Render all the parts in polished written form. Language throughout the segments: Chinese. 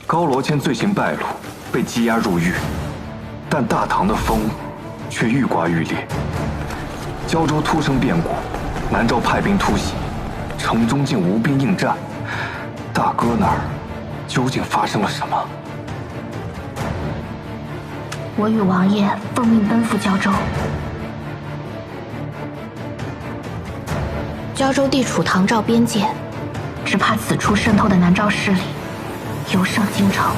高罗谦罪行败露，被羁押入狱，但大唐的风却愈刮愈烈。胶州突生变故，南诏派兵突袭，城中竟无兵应战。大哥那儿究竟发生了什么？我与王爷奉命奔赴胶州。胶州地处唐赵边界，只怕此处渗透的南诏势力尤胜京城。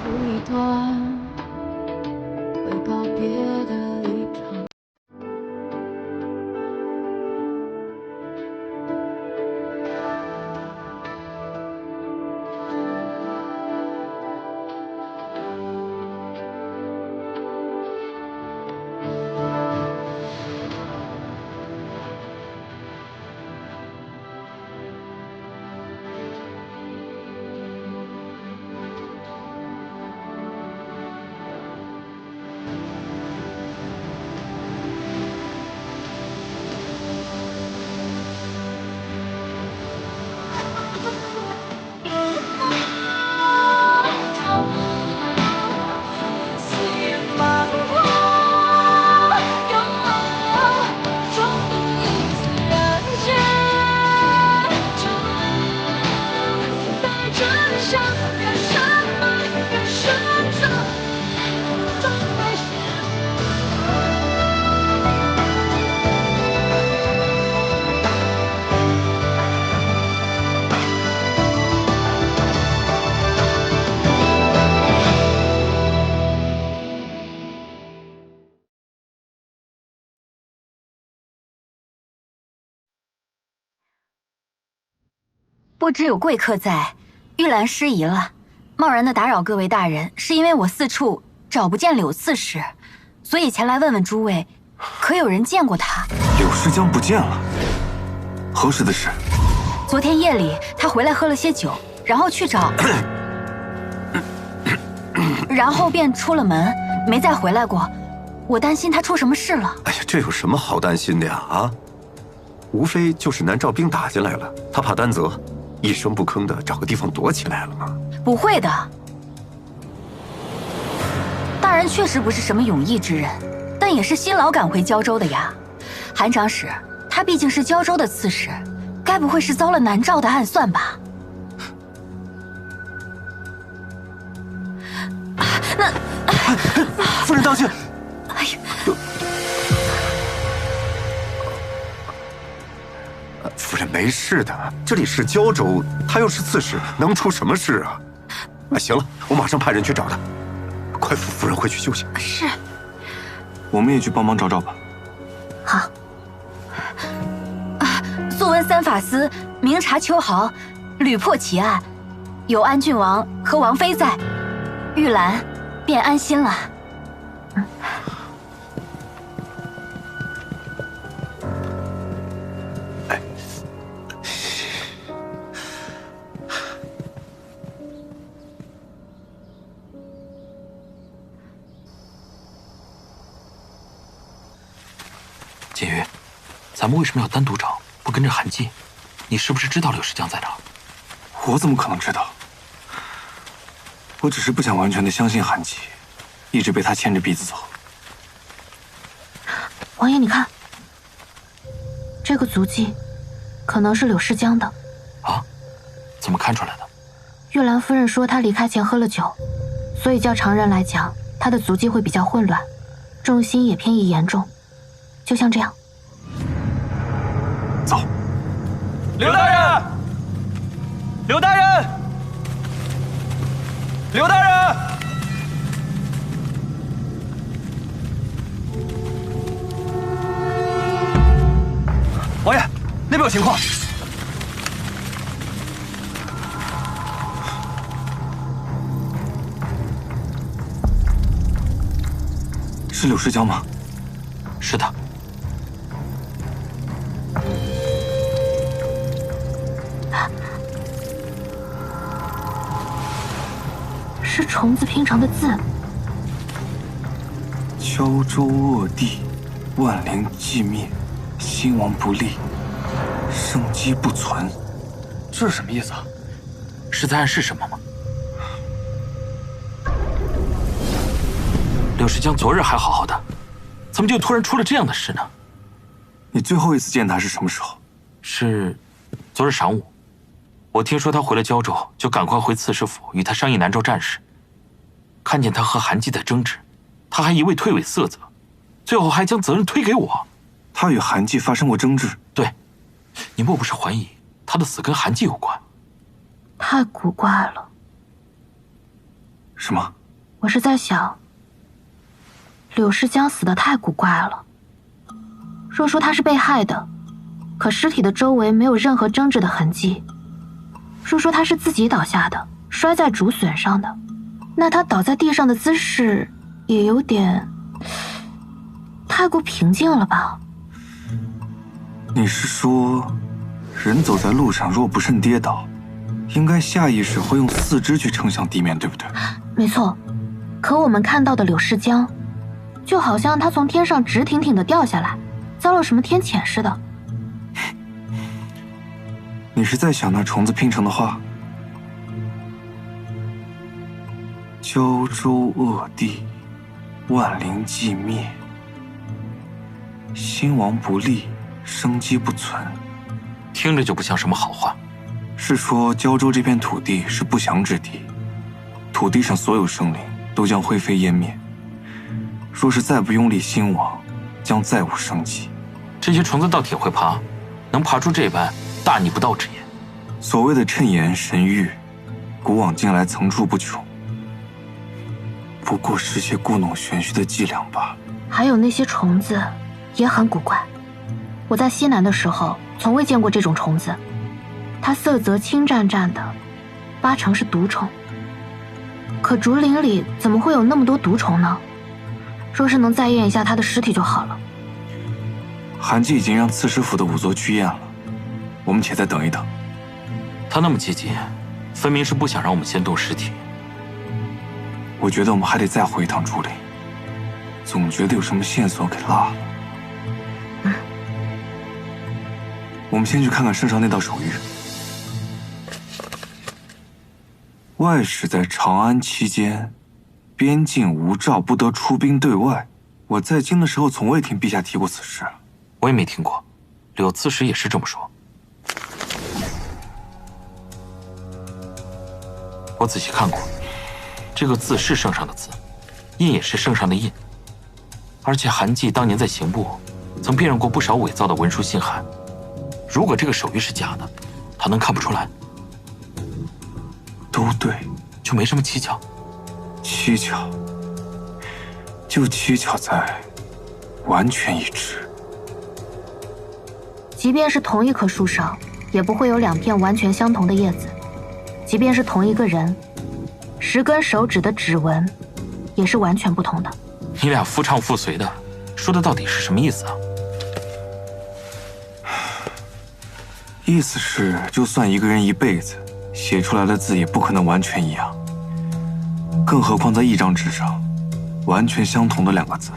路一段会告别的离场。不知有贵客在，玉兰失仪了。贸然的打扰各位大人，是因为我四处找不见柳刺史，所以前来问问诸位，可有人见过他？柳世江不见了，何时的事？昨天夜里他回来喝了些酒，然后去找，然后便出了门，没再回来过。我担心他出什么事了。哎呀，这有什么好担心的呀？啊，无非就是南诏兵打进来了，他怕担责，一声不吭的找个地方躲起来了吗？不会的，大人确实不是什么勇毅之人，但也是辛劳赶回胶州的呀。韩长史，他毕竟是胶州的刺史，该不会是遭了南诏的暗算吧？夫人当心！哎呀，夫人没事的，这里是胶州，他又是刺史，能出什么事啊？行了，我马上派人去找他，快扶夫人回去休息。是。我们也去帮忙找找吧。好。速温三法司明察秋毫，屡破奇案，有安郡王和王妃在，玉兰便安心了。锦瑜，咱们为什么要单独找，不跟着韩季？你是不是知道柳世江在哪儿？我怎么可能知道？我只是不想完全的相信韩季，一直被他牵着鼻子走。王爷，你看，这个足迹，可能是柳世江的。啊？怎么看出来的？玉兰夫人说他离开前喝了酒，所以较常人来讲，他的足迹会比较混乱，重心也偏移严重。就像这样。走。刘大人，刘大人，刘大人！王爷，那边有情况。是柳世江吗？是的。是虫子拼成的字。胶州恶地，万灵寂灭，兴亡不立，生机不存。这是什么意思啊？是在暗示什么吗？柳世江昨日还好好的，怎么就突然出了这样的事呢？你最后一次见他是什么时候？是昨日晌午。我听说他回了胶州，就赶快回刺史府与他商议南诏战事。看见他和韩季在争执，他还一味推诿色责，最后还将责任推给我。他与韩季发生过争执？对，你莫不是怀疑他的死跟韩季有关？太古怪了。什么？我是在想，柳世江死得太古怪了。若说他是被害的，可尸体的周围没有任何争执的痕迹。若说他是自己倒下的，摔在竹笋上的，那他倒在地上的姿势也有点太过平静了吧？你是说，人走在路上若不慎跌倒，应该下意识会用四肢去撑向地面，对不对？没错。可我们看到的柳世江，就好像他从天上直挺挺的掉下来，遭了什么天谴似的。你是在想那虫子拼成的话？胶州恶地，万灵寂灭，兴亡不立，生机不存。听着就不像什么好话。是说胶州这片土地是不祥之地，土地上所有生灵都将灰飞烟灭。若是再不用力兴亡，将再无生机。这些虫子倒挺会爬，能爬出这般大逆不道之言。所谓的谶言神谕，古往今来层出不穷，不过是些故弄玄虚的伎俩罢了。还有那些虫子也很古怪，我在西南的时候从未见过这种虫子，它色泽青湛湛的，8成是毒虫。可竹林里怎么会有那么多毒虫呢？若是能再验一下它的尸体就好了。韩季已经让刺史府的仵作去验了，我们且再等一等。他那么积极，分明是不想让我们先动尸体。我觉得我们还得再回一趟竹林，总觉得有什么线索给落了。我们先去看看圣上那道手谕。外使在长安期间，边境无诏，不得出兵对外。我在京的时候，从未听陛下提过此事。我也没听过，柳刺史也是这么说。我仔细看过，这个字是圣上的字，印也是圣上的印。而且韩季当年在刑部，曾辨认过不少伪造的文书信函。如果这个手谕是假的，他能看不出来？都对，就没什么蹊跷。蹊跷，就蹊跷在完全一致。即便是同一棵树上，也不会有2片完全相同的叶子。即便是同一个人，10根手指的指纹也是完全不同的。你俩夫唱妇随的，说的到底是什么意思啊？意思是，就算一个人一辈子写出来的字也不可能完全一样，更何况在一张纸上，完全相同的2个字。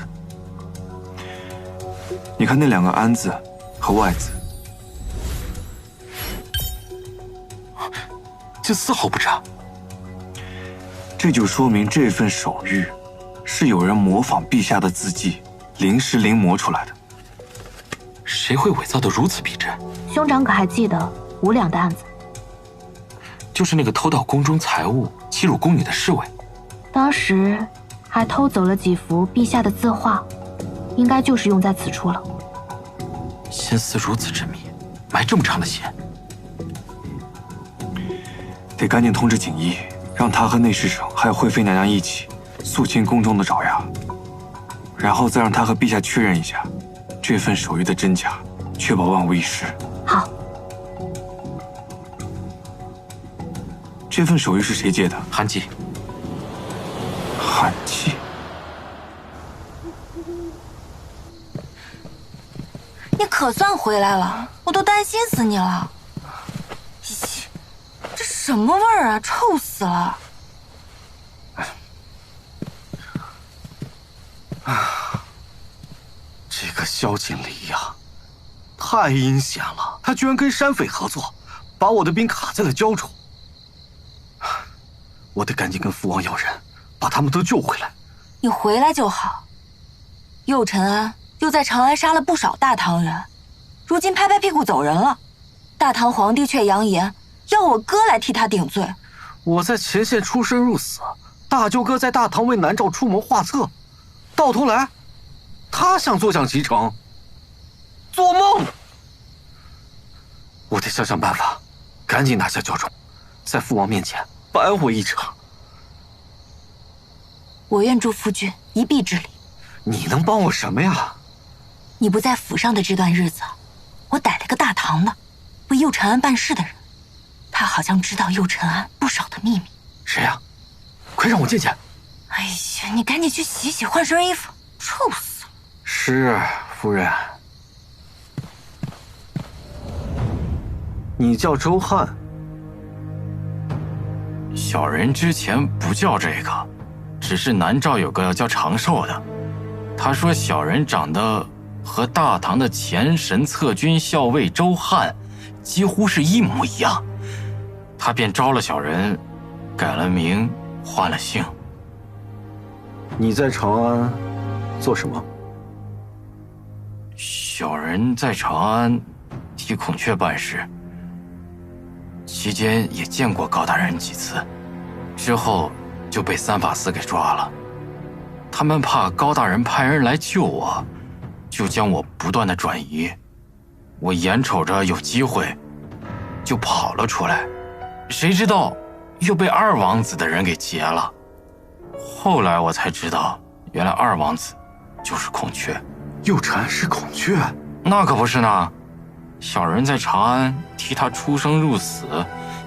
你看那2个安字和外字，这丝毫不差。这就说明这份手谕是有人模仿陛下的字迹，临时临摹出来的。谁会伪造得如此逼真？兄长可还记得5两的案子？就是那个偷盗宫中财物、欺辱宫女的侍卫。当时还偷走了几幅陛下的字画，应该就是用在此处了。心思如此缜密，埋这么长的线，得赶紧通知锦衣，让他和内侍省还有惠妃娘娘一起肃清宫中的爪牙，然后再让他和陛下确认一下这份手谕的真假，确保万无一失。好。这份手谕是谁借的？韩季。韩季。你可算回来了，我都担心死你了。咦，这什么味儿啊，臭死了！这个萧锦离呀，太阴险了！他居然跟山匪合作，把我的兵卡在了胶州。我得赶紧跟父王要人，把他们都救回来。你回来就好。右承安又在长安杀了不少大唐人，如今拍拍屁股走人了。大唐皇帝却扬言要我哥来替他顶罪。我在前线出生入死，大舅哥在大唐为南诏出谋划策，到头来，他想坐享其成，做梦！我得想想办法，赶紧拿下胶州，在父王面前扳回一城。我愿助夫君一臂之力。你能帮我什么呀？你不在府上的这段日子，我逮了个大唐的，为右承安办事的人，他好像知道右承安不少的秘密。谁呀？快让我见见！哎呀，你赶紧去洗洗，换身衣服，臭死了。是，夫人。你叫周汉？小人之前不叫这个，只是南诏有个叫长寿的，他说小人长得和大唐的前神策军校尉周汉几乎是一模一样，他便招了小人，改了名，换了姓。你在长安做什么？小人在长安替孔雀办事，期间也见过高大人几次，之后就被三法司给抓了。他们怕高大人派人来救我，就将我不断的转移。我眼瞅着有机会，就跑了出来，谁知道又被二王子的人给劫了。后来我才知道，原来二王子就是孔雀。右承安是孔雀？那可不是呢。小人在长安替他出生入死，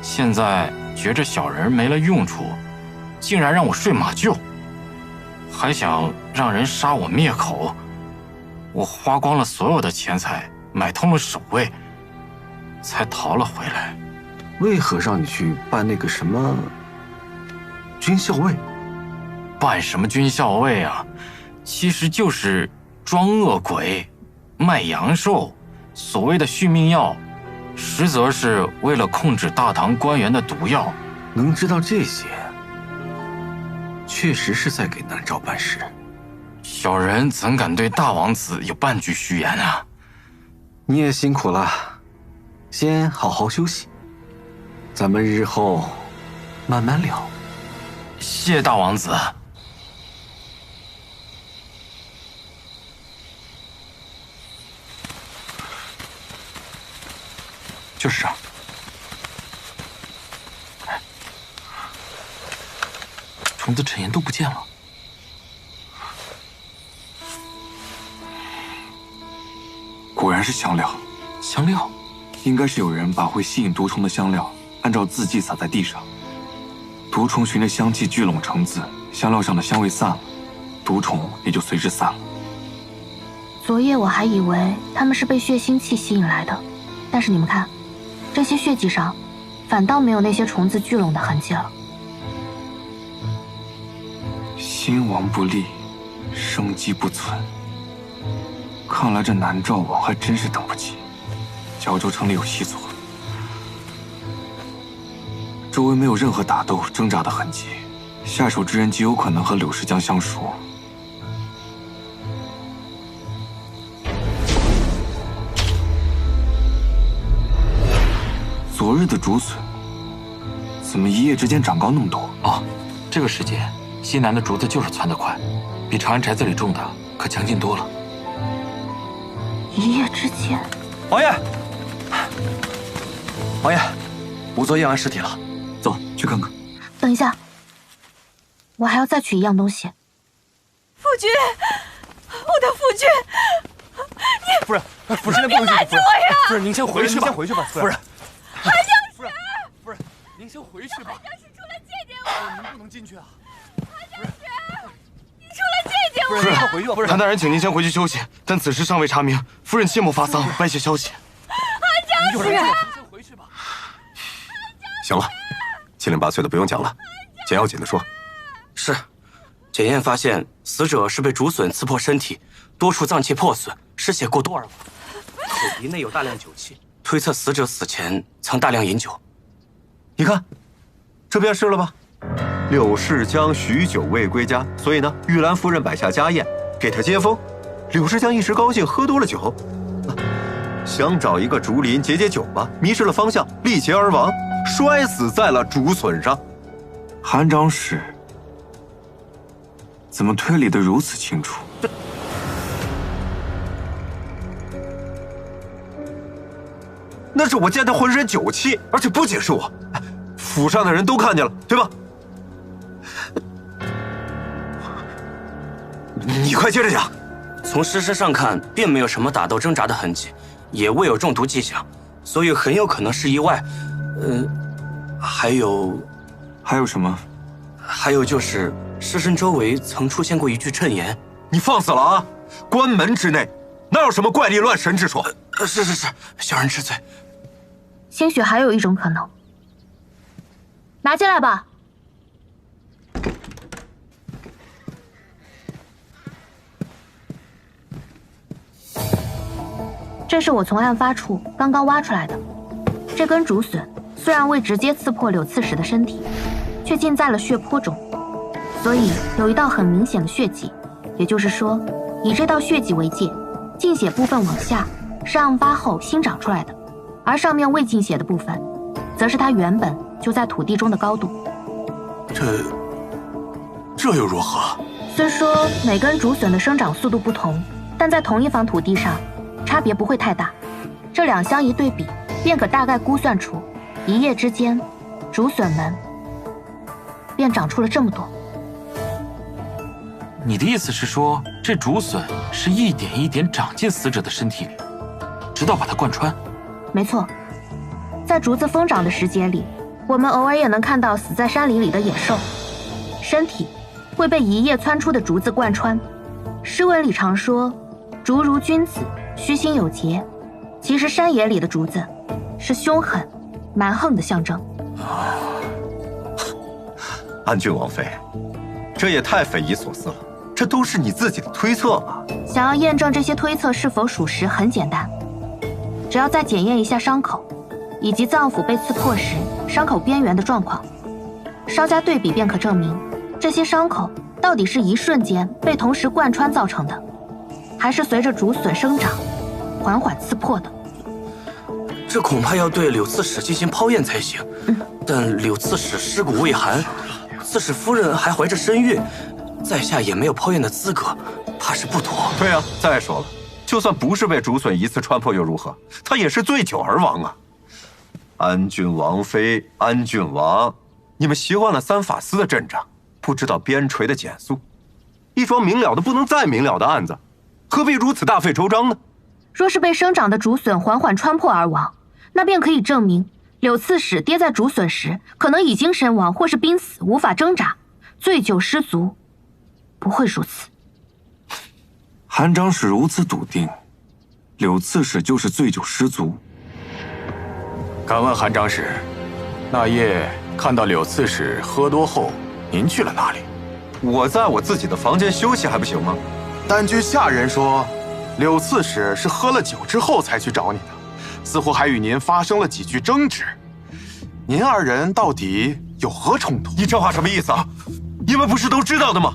现在觉着小人没了用处，竟然让我睡马厩，还想让人杀我灭口。我花光了所有的钱财，买通了守卫，才逃了回来。为何让你去办那个什么军校尉？办什么军校尉啊？其实就是装恶鬼，卖阳寿，所谓的续命药，实则是为了控制大唐官员的毒药。能知道这些，确实是在给南诏办事。小人怎敢对大王子有半句虚言啊？你也辛苦了，先好好休息，咱们日后慢慢聊。谢大王子。就是这儿。虫子陈岩都不见了。果然是香料。香料？应该是有人把会吸引毒虫的香料按照字迹撒在地上，毒虫循着香气聚拢成字，香料上的香味散了，毒虫也就随之散了。昨夜我还以为他们是被血腥气吸引来的，但是你们看，这些血迹上，反倒没有那些虫子聚拢的痕迹了。兴亡不立，生机不存。看来这南诏王还真是等不起。胶州城里有细作，周围没有任何打斗挣扎的痕迹，下手之人极有可能和柳氏江相熟。昨日的竹笋，怎么一夜之间长高那么多？哦，这个时节，西南的竹子就是窜得快，比长安宅子里种的可强劲多了。一夜之间，王爷，王爷，仵作验完尸体了，走去看看。等一下，我还要再取一样东西。夫君，我的夫君，夫人，夫人，现在不能进去。夫人，夫人，您先回去吧。您先回去吧，夫人。韩将士，夫人，您先回去吧。韩将士出来见见我。您不能进去啊。韩将士，你出来见见我。夫人，回去吧。夫人，韩大人，请您先回去休息，但此事尚未查明，夫人切莫发丧，歪写消息。韩将士，您先回去吧。行了，七零八碎的不用讲了，简要紧的说。是，检验发现死者是被竹笋刺破身体，多处脏器破损，失血过多而亡。口鼻内有大量酒气，推测死者死前曾大量饮酒。你看，这便是了吧？柳氏江许久未归家，所以呢，玉兰夫人摆下家宴，给他接风。柳氏江一时高兴，喝多了酒，想找一个竹林解解酒吧，迷失了方向，力竭而亡，摔死在了竹笋上。韩长史怎么推理得如此清楚？那是我见他浑身酒气，而且不仅是我，府上的人都看见了，对吧？你快接着讲。从尸身上看，并没有什么打斗挣扎的痕迹，也未有中毒迹象，所以很有可能是意外。还有什么？还有就是尸身周围曾出现过一具衬言。你放肆了啊！关门之内，哪有什么怪力乱神之说？是，小人知罪。兴许还有一种可能，拿进来吧。这是我从案发处刚刚挖出来的。这根竹笋虽然未直接刺破柳刺史的身体，却浸在了血泊中，所以有一道很明显的血迹。也就是说，以这道血迹为界，浸血部分往下是案发后新长出来的，而上面未浸血的部分，则是它原本就在土地中的高度。这又如何？虽说每根竹笋的生长速度不同，但在同一方土地上，差别不会太大。这两相一对比，便可大概估算出，一夜之间，竹笋们便长出了这么多。你的意思是说，这竹笋是一点一点长进死者的身体里，直到把它贯穿？没错，在竹子疯长的时节里，我们偶尔也能看到死在山林里的野兽，身体会被一夜窜出的竹子贯穿。诗文里常说“竹如君子，虚心有节”，其实山野里的竹子是凶狠、蛮横的象征。安郡王妃，这也太匪夷所思了。这都是你自己的推测吧？想要验证这些推测是否属实，很简单，只要再检验一下伤口，以及脏腑被刺破时伤口边缘的状况，稍加对比便可证明，这些伤口到底是一瞬间被同时贯穿造成的，还是随着竹笋生长缓缓刺破的。这恐怕要对柳刺史进行剖验才行。但柳刺史尸骨未寒，刺史夫人还怀着身孕，在下也没有剖验的资格，怕是不妥。对啊，再说了，就算不是被竹笋一次穿破又如何？他也是醉酒而亡啊！安郡王妃，安郡王，你们习惯了三法司的阵仗，不知道边陲的减速。一桩明了的不能再明了的案子，何必如此大费周章呢？若是被生长的竹笋缓缓穿破而亡，那便可以证明柳刺史跌在竹笋时，可能已经身亡，或是濒死，无法挣扎，醉酒失足。不会如此。韩长史如此笃定，柳刺史就是醉酒失足。敢问韩长史，那夜看到柳刺史喝多后，您去了哪里？我在我自己的房间休息还不行吗？但据下人说，柳刺史是喝了酒之后才去找你的，似乎还与您发生了几句争执。您二人到底有何冲突？你这话什么意思啊？你们不是都知道的吗？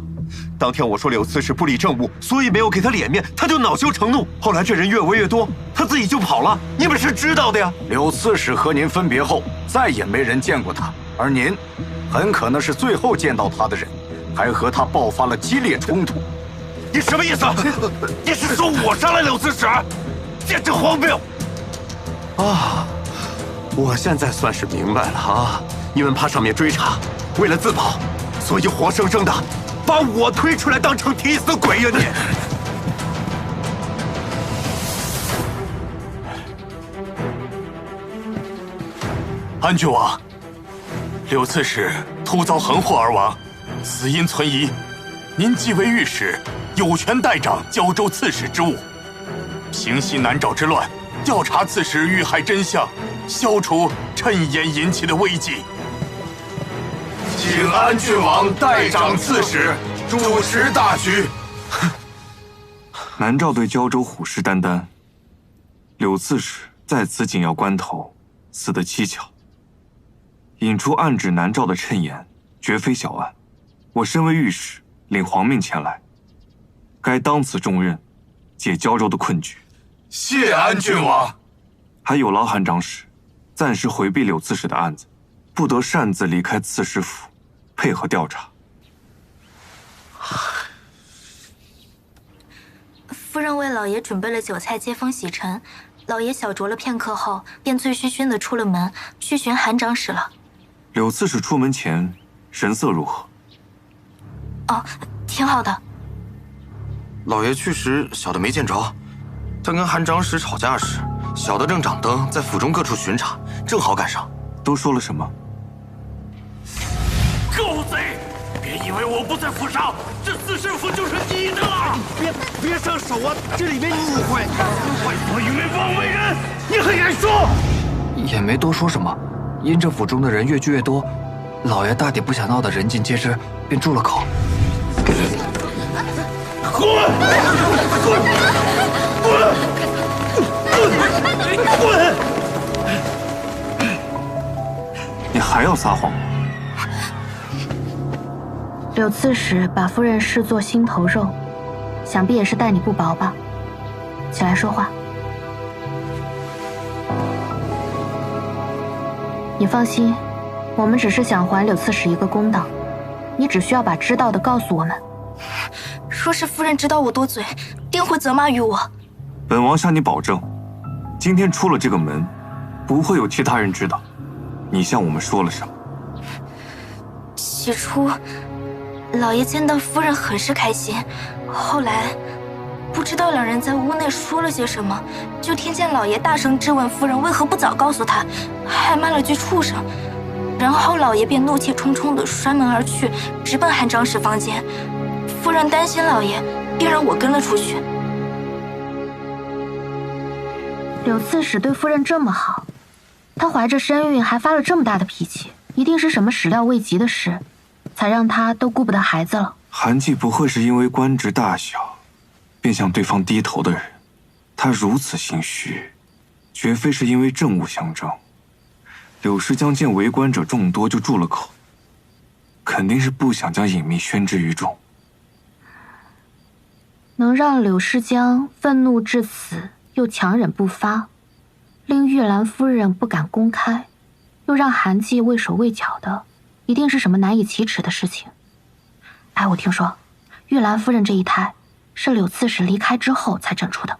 当天我说柳刺史不理政务，所以没有给他脸面，他就恼羞成怒。后来这人越围越多，他自己就跑了。你们是知道的呀。柳刺史和您分别后，再也没人见过他，而您很可能是最后见到他的人，还和他爆发了激烈冲突。你什么意思？你是说我杀了柳刺史？简直荒谬！啊，我现在算是明白了啊！你们怕上面追查，为了自保，所以活生生的把我推出来当成替死鬼呀！你。安郡王，柳刺史突遭横祸而亡，死因存疑。您既为御史，有权代掌胶州刺史之务，平息南诏之乱，调查刺史遇害真相，消除谶言引起的危机。请安郡王代掌刺史。主持大局。南诏对胶州虎视眈眈，柳刺史在此紧要关头死得蹊跷，引出暗指南诏的谶言，绝非小案。我身为御史，领皇命前来，该当此重任，解胶州的困局。谢安郡王。还有劳韩长史，暂时回避柳刺史的案子，不得擅自离开刺史府，配合调查。夫人为老爷准备了酒菜接风洗尘，老爷小酌了片刻后，便醉醺醺地出了门，去寻韩长史了。柳刺史出门前神色如何？哦，挺好的。老爷去时，小的没见着。他跟韩长史吵架时，小的正掌灯在府中各处巡查，正好赶上。都说了什么？狗贼！别以为我不在府上，这刺史府就是你的了！别上手啊！这里面有误会，外国愚昧妄为人，你还敢说？也没多说什么，因这府中的人越聚越多，老爷大抵不想闹得人尽皆知，便住了口。滚！滚！滚！滚！你还要撒谎吗？柳刺史把夫人视作心头肉，想必也是待你不薄吧？起来说话。你放心，我们只是想还柳刺史一个公道，你只需要把知道的告诉我们。若是夫人知道我多嘴，定会责骂于我。本王向你保证，今天出了这个门，不会有其他人知道你向我们说了什么。起初，老爷见到夫人很是开心，后来不知道两人在屋内说了些什么，就听见老爷大声质问夫人为何不早告诉他，还骂了句畜生。然后老爷便怒气冲冲地摔门而去，直奔韩长史房间。夫人担心老爷，便让我跟了出去。柳刺史对夫人这么好，他怀着身孕还发了这么大的脾气，一定是什么始料未及的事，才让他都顾不得孩子了。韩季不会是因为官职大小，便向对方低头的人。他如此心虚，绝非是因为政务相争。柳氏江见围观者众多就住了口，肯定是不想将隐秘宣之于众。能让柳氏江愤怒至此，又强忍不发，令玉兰夫人不敢公开，又让韩季畏手畏脚的，一定是什么难以启齿的事情。哎，我听说，玉兰夫人这一胎是柳刺史离开之后才整出的。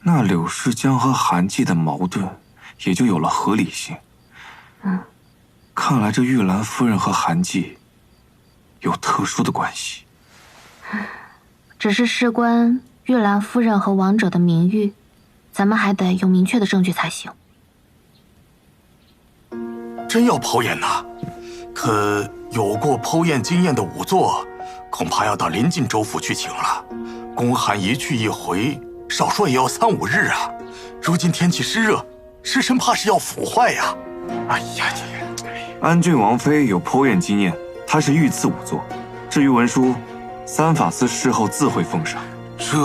那柳氏江和韩季的矛盾也就有了合理性。看来这玉兰夫人和韩季有特殊的关系。只是事关玉兰夫人和王者的名誉，咱们还得有明确的证据才行。真要剖验呐？可有过剖验经验的仵作，恐怕要到临近州府去请了。公函一去一回，少说也要3、5日啊！如今天气湿热，尸身怕是要腐坏呀！哎呀，安郡王妃有剖验经验，她是御赐仵作。至于文书，三法司事后自会奉上。这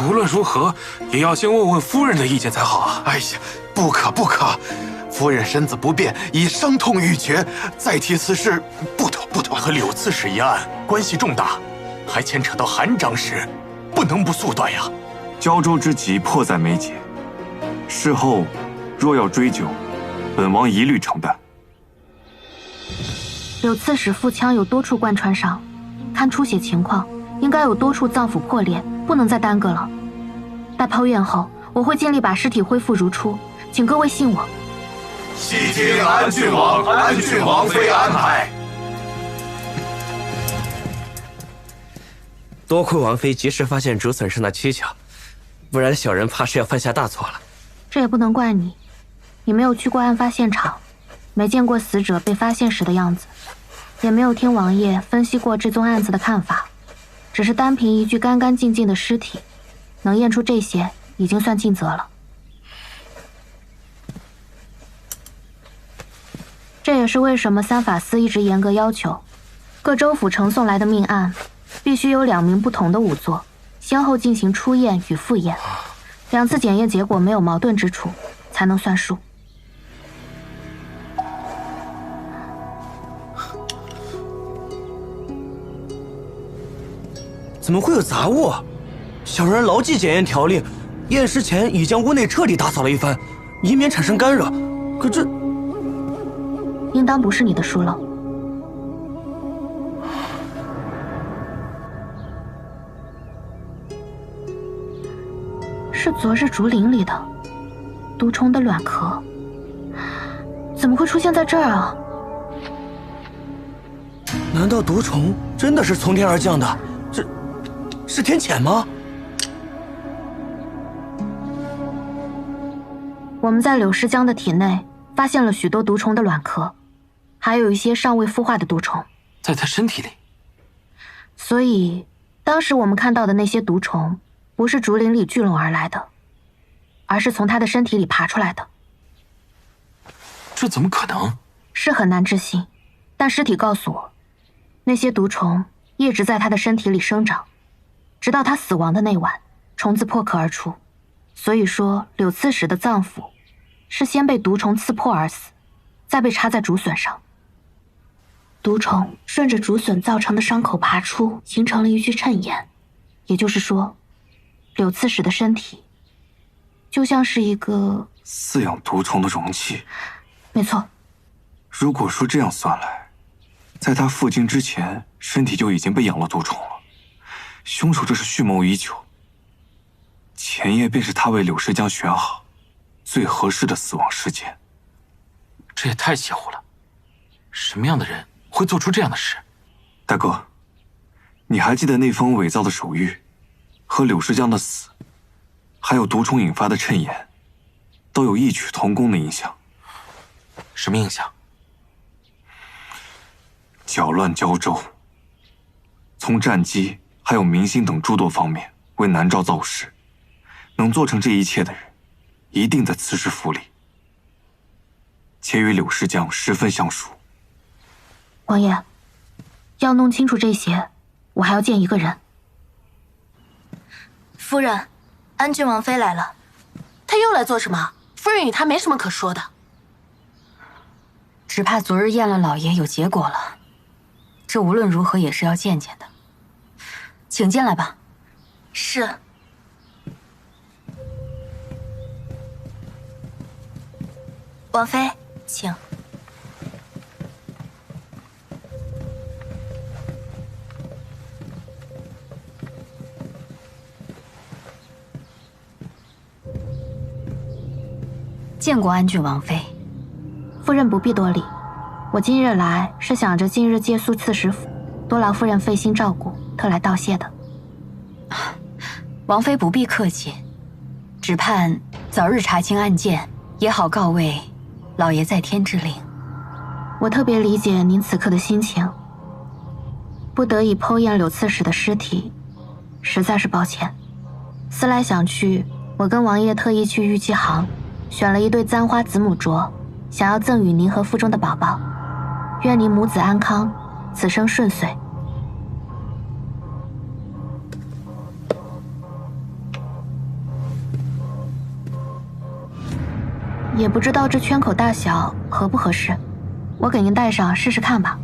无论如何也要先问问夫人的意见才好啊！哎呀，不可不可！夫人身子不便，已伤痛欲绝，再提此事，不妥不妥。和柳刺史一案关系重大，还牵扯到韩长史，不能不速断呀。胶州之急迫在眉睫，事后若要追究，本王一律承担。柳刺史腹腔有多处贯穿伤，看出血情况，应该有多处脏腑破裂，不能再耽搁了。待剖验后，我会尽力把尸体恢复如初，请各位信我。悉听安郡王妃安排。多亏王妃及时发现竹笋上的蹊跷，不然小人怕是要犯下大错了。这也不能怪你，你没有去过案发现场，没见过死者被发现时的样子，也没有听王爷分析过这宗案子的看法，只是单凭一具干干净净的尸体，能验出这些已经算尽责了。这也是为什么三法司一直严格要求，各州府呈送来的命案，必须由2名不同的仵作先后进行初验与复验，2次检验结果没有矛盾之处，才能算数。怎么会有杂物？小人牢记检验条例，验尸前已将屋内彻底打扫了一番，以免产生干扰。可这应当不是你的疏漏。是昨日竹林里的毒虫的卵壳，怎么会出现在这儿啊？难道毒虫真的是从天而降的？这是天谴吗？我们在柳诗江的体内发现了许多毒虫的卵壳，还有一些尚未孵化的毒虫，在他身体里。所以，当时我们看到的那些毒虫，不是竹林里聚拢而来的，而是从他的身体里爬出来的。这怎么可能？是很难置信，但尸体告诉我，那些毒虫一直在他的身体里生长，直到他死亡的那晚，虫子破壳而出。所以说，柳刺史的脏腑是先被毒虫刺破而死，再被插在竹笋上。毒虫顺着竹笋造成的伤口爬出，形成了一具衬眼。也就是说，柳刺史的身体就像是一个饲养毒虫的容器。没错。如果说这样算来，在他赴京之前，身体就已经被养了毒虫了。凶手这是蓄谋已久，前夜便是他为柳诗江选好最合适的死亡时间。这也太邪乎了！什么样的人会做出这样的事？大哥，你还记得那封伪造的手谕，和柳诗江的死，还有毒虫引发的谶言，都有异曲同工的印象。什么印象？搅乱交州，从战机还有民心等诸多方面为南诏造势，能做成这一切的人，一定在此时府里，且与柳诗江十分相熟。王爷，要弄清楚这些，我还要见一个人。夫人，安郡王妃来了。她又来做什么？夫人与她没什么可说的。只怕昨日验了老爷有结果了，这无论如何也是要见见的。请进来吧。是。王妃，请。见过安郡王妃。夫人不必多礼，我今日来是想着近日借宿刺史府，多劳夫人费心照顾，特来道谢的。王妃不必客气，只盼早日查清案件，也好告慰老爷在天之灵。我特别理解您此刻的心情，不得已剖验柳刺史的尸体，实在是抱歉。思来想去，我跟王爷特意去玉器行，选了一对簪花子母镯，想要赠与您和腹中的宝宝，愿您母子安康，此生顺遂。也不知道这圈口大小合不合适，我给您戴上试试看吧。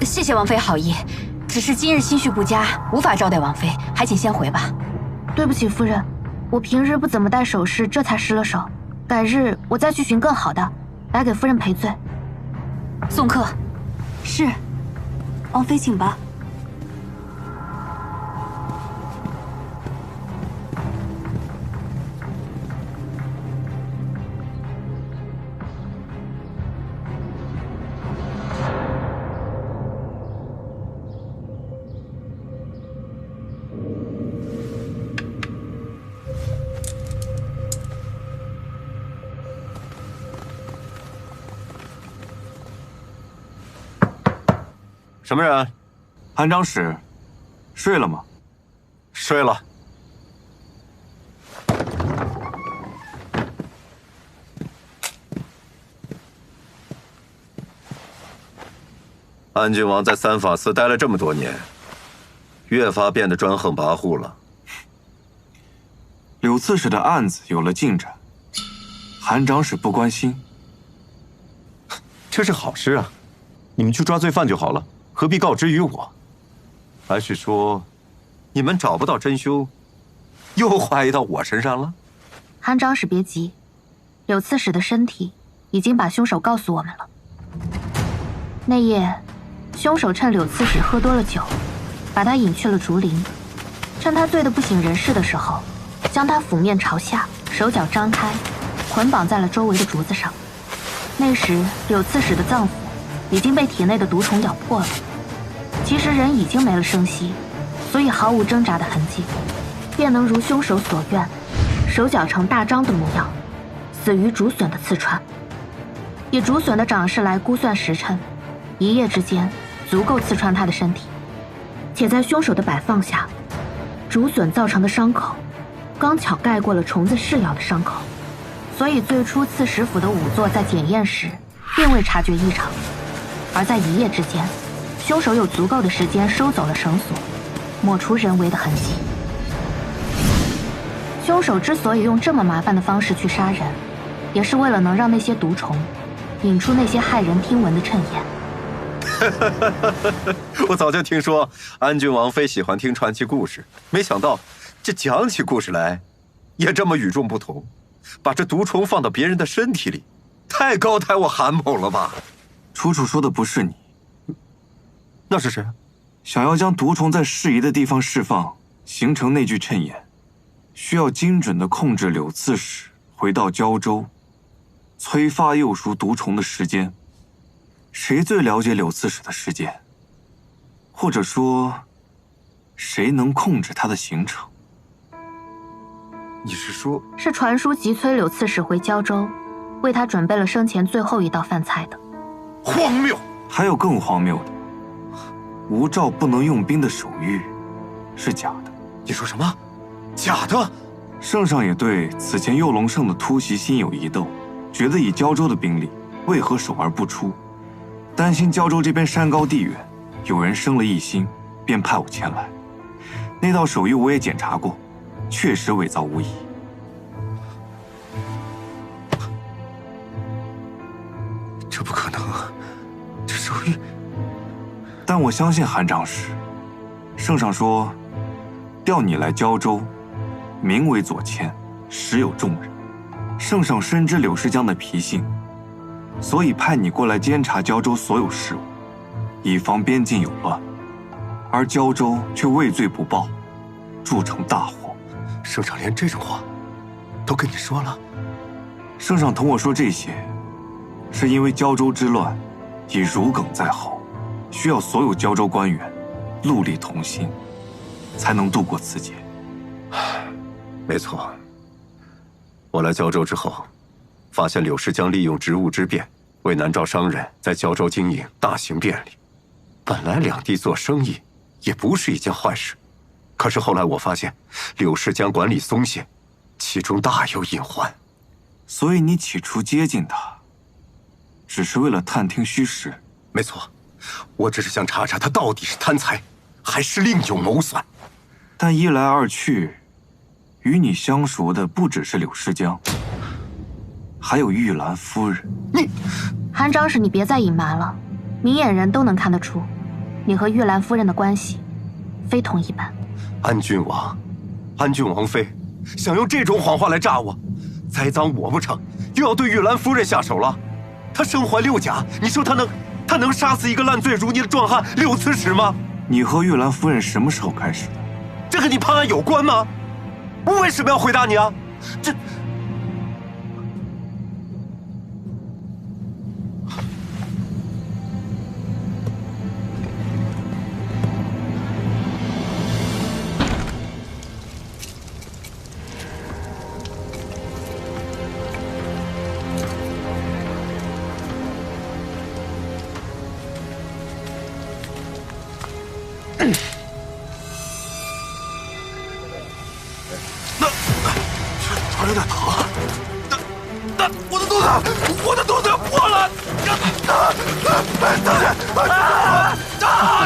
谢谢王妃好意，只是今日心绪不佳，无法招待王妃，还请先回吧。对不起，夫人，我平日不怎么戴首饰，这才失了手。改日我再去寻更好的，来给夫人赔罪。送客。是，王妃请吧。什么人？韩长史，睡了吗？睡了。安郡王在三法司待了这么多年，越发变得专横跋扈了。柳刺史的案子有了进展，韩长史不关心，这是好事啊！你们去抓罪犯就好了，何必告知于我？还是说，你们找不到真凶，又怀疑到我身上了？韩长史别急，柳刺史的身体已经把凶手告诉我们了。那夜，凶手趁柳刺史喝多了酒，把他引去了竹林，趁他醉得不省人事的时候，将他俯面朝下，手脚张开，捆绑在了周围的竹子上。那时，柳刺史的脏腑已经被体内的毒虫咬破了。其实人已经没了声息，所以毫无挣扎的痕迹，便能如凶手所愿，手脚呈大张的模样，死于竹笋的刺穿。以竹笋的长势来估算时辰，一夜之间足够刺穿他的身体。且在凶手的摆放下，竹笋造成的伤口刚巧盖过了虫子噬咬的伤口，所以最初刺史府的仵作在检验时并未察觉异常。而在一夜之间，凶手有足够的时间收走了绳索，抹除人为的痕迹。凶手之所以用这么麻烦的方式去杀人，也是为了能让那些毒虫引出那些骇人听闻的谶言。我早就听说安郡王妃喜欢听传奇故事，没想到这讲起故事来也这么与众不同，把这毒虫放到别人的身体里，太高抬我韩某了吧？楚楚说的不是你，那是谁？想要将毒虫在适宜的地方释放，形成那句谶言，需要精准地控制柳刺史回到胶州，催发幼熟毒虫的时间。谁最了解柳刺史的时间？或者说，谁能控制他的行程？你是说，是传书急催柳刺史回胶州，为他准备了生前最后一道饭菜的。荒谬！还有更荒谬的，无诏不能用兵的手谕是假的。你说什么？假的？圣上也对此前右龙胜的突袭心有疑窦，觉得以胶州的兵力为何守而不出，担心胶州这边山高地远，有人生了异心，便派我前来。那道手谕我也检查过，确实伪造无疑。这不可能啊！这手谕……但我相信韩长史。圣上说，调你来胶州，名为左迁，实有重任。圣上深知柳世江的脾性，所以派你过来监察胶州所有事务，以防边境有乱。而胶州却畏罪不报，铸成大祸。圣上连这种话都跟你说了？圣上同我说这些，是因为胶州之乱已如鲠在喉，需要所有胶州官员戮力同心，才能度过此劫。没错，我来胶州之后，发现柳世江利用职务之便，为南诏商人在胶州经营大行便利。本来两地做生意也不是一件坏事，可是后来我发现柳世江管理松懈，其中大有隐患。所以你起初接近他，只是为了探听虚实？没错，我只是想查查他到底是贪财，还是另有谋算。但一来二去，与你相熟的不只是柳世江，还有玉兰夫人。你，韩长史，你别再隐瞒了，明眼人都能看得出，你和玉兰夫人的关系非同一般。安郡王，安郡王妃想用这种谎话来诈我，栽赃我不成，又要对玉兰夫人下手了。她身怀六甲，你说她能杀死一个烂醉如泥的壮汉柳刺史吗？你和玉兰夫人什么时候开始的？这跟你判案有关吗？我为什么要回答你啊？这……有点疼。我的肚子，我的肚子要破了！疼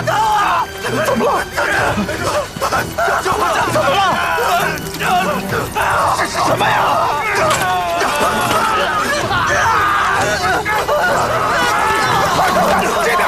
啊！怎么了？救我！怎么了？这是什么呀？这边！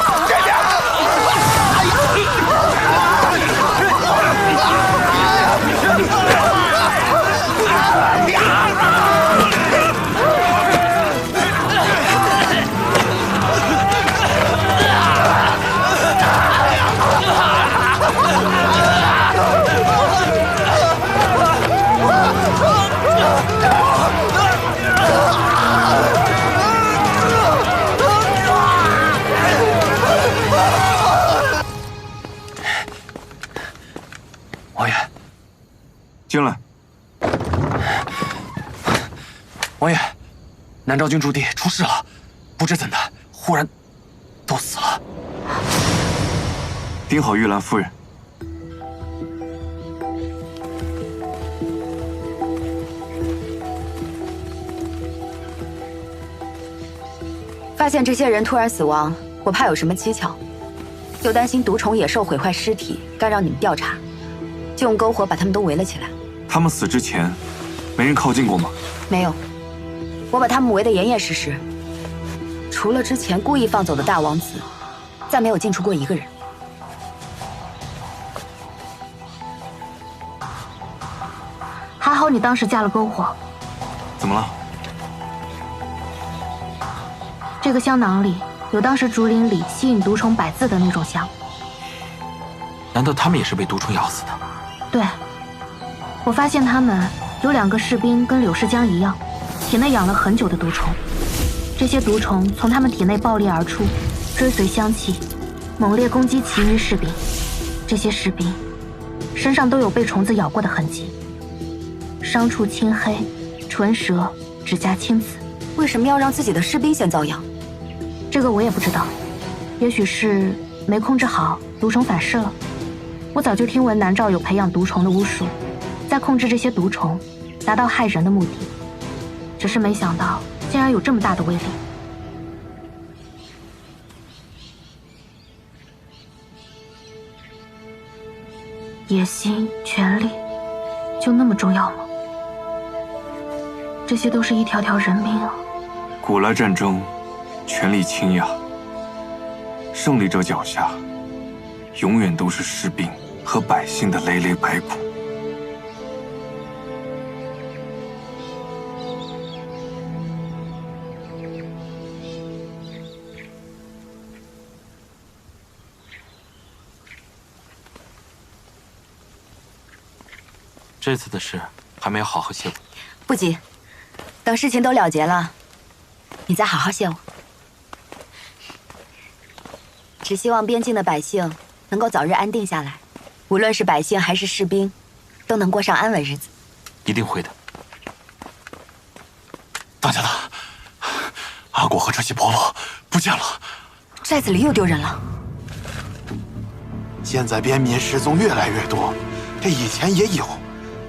王爷，进来。王爷，南诏军驻地出事了，不知怎的，忽然都死了。盯好玉兰夫人。发现这些人突然死亡，我怕有什么蹊跷，又担心毒虫野兽毁坏尸体，干扰你们调查，就用篝火把他们都围了起来。他们死之前，没人靠近过吗？没有，我把他们围得严严实实，除了之前故意放走的大王子，再没有进出过一个人。还好你当时架了篝火。怎么了？这个香囊里有当时竹林里吸引毒虫100字的那种香。难道他们也是被毒虫咬死的？对，我发现他们有2个士兵跟柳世江一样，体内养了很久的毒虫。这些毒虫从他们体内爆裂而出，追随香气，猛烈攻击其余士兵。这些士兵身上都有被虫子咬过的痕迹，伤处青黑，唇舌、指甲青紫。为什么要让自己的士兵先遭殃？这个我也不知道，也许是没控制好，毒虫反噬了。我早就听闻南诏有培养毒虫的巫术，在控制这些毒虫，达到害人的目的。只是没想到，竟然有这么大的威力。野心、权力，就那么重要吗？这些都是一条条人命啊！古来战争，权力倾轧，胜利者脚下，永远都是士兵和百姓的累累白骨。这次的事还没有好好谢过。不急，等事情都了结了，你再好好谢我。只希望边境的百姓能够早日安定下来，无论是百姓还是士兵，都能过上安稳日子。一定会的。当家的，阿果和这些婆婆不见了，寨子里又丢人了。现在边民失踪越来越多，这以前也有，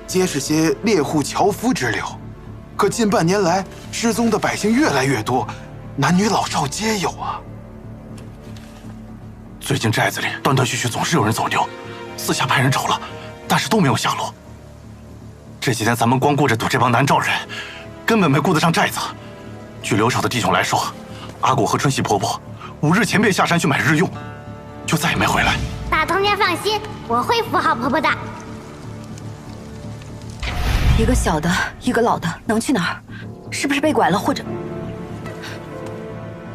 皆是些猎户樵夫之流。可近半年来，失踪的百姓越来越多，男女老少皆有啊。最近寨子里断断续续总是有人走丢，四下派人找了，但是都没有下落。这几天咱们光顾着堵这帮南诏人，根本没顾得上寨子。据留守的弟兄来说，阿果和春喜婆婆5日前便下山去买日用，就再也没回来。大东家放心，我会扶好婆婆的。一个小的，一个老的，能去哪儿？是不是被拐了，或者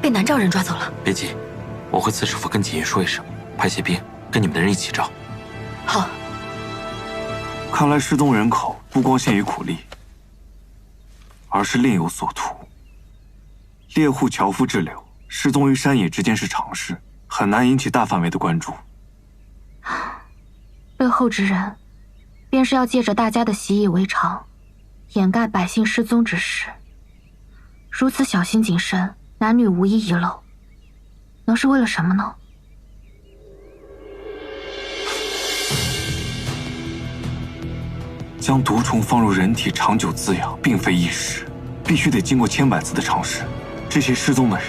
被南诏人抓走了？别急，我会刺师傅跟锦衣说一声，派些兵跟你们的人一起找。好。看来失踪人口不光限于苦力，而是另有所图。猎户樵夫之流失踪于山野之间是常事，很难引起大范围的关注。背后之人，便是要借着大家的习以为常，掩盖百姓失踪之事。如此小心谨慎，男女无一遗漏，能是为了什么呢？将毒虫放入人体长久滋养，并非易事，必须得经过千百次的尝试。这些失踪的人，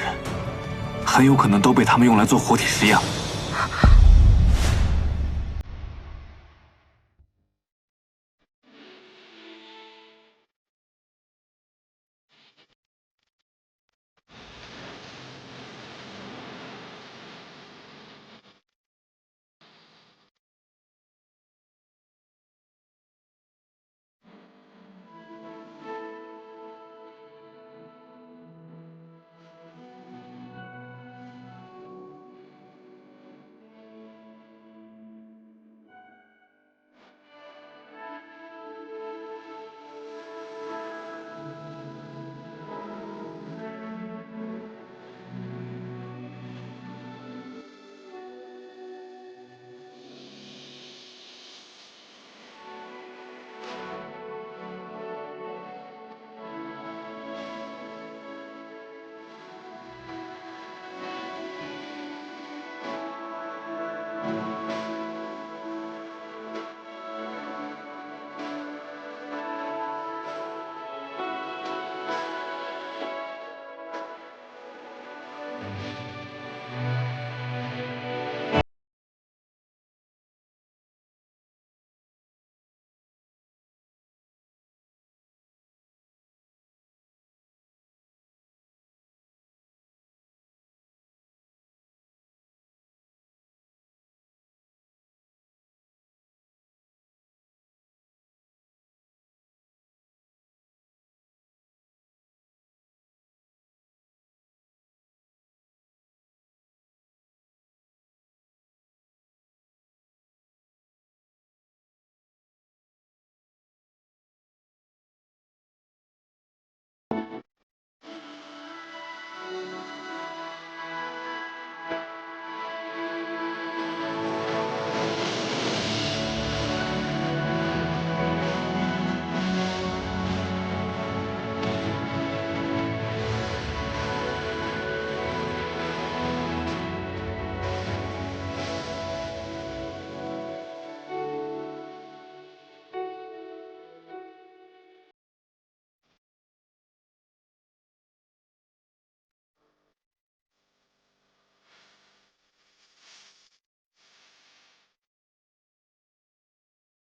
很有可能都被他们用来做活体实验了。